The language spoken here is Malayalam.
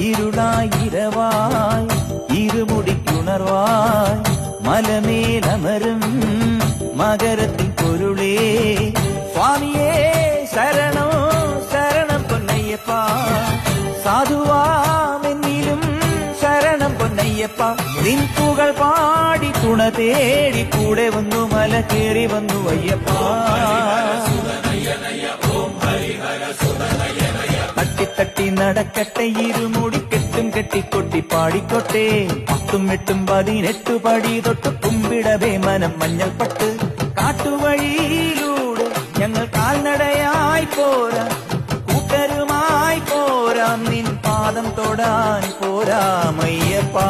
ഇരുളായി ഇരവായി ഇരുമുടിക്കുണർവായി മലമേലമരും മകരത്തിൻ പൊരുളേ സ്വാമിയേ ശരണോ ശരണം പൊന്നയ്യപ്പ സാധുവാമെന്നിലും ശരണം പൊന്നയ്യപ്പ നിൻ പുകൾ പാടി തുണ തേടി കൂടെ വന്നു മല കേറി വന്നു അയ്യപ്പ തട്ടി നടക്കട്ടെ ഇരുമുടി കെട്ടും കെട്ടിക്കൊട്ടി പാടിക്കൊട്ടെ 10 8 18 പടി തൊട്ട് കുമ്പിടവേ മനം മഞ്ഞൾപ്പട്ട് കാട്ടുവഴിയിലൂടെ ഞങ്ങൾ കാൽനടയായി പോരാ കൂട്ടരുമായി പോരാം നിൻ പാദം തൊടാൻ പോരാമയ്യപ്പാ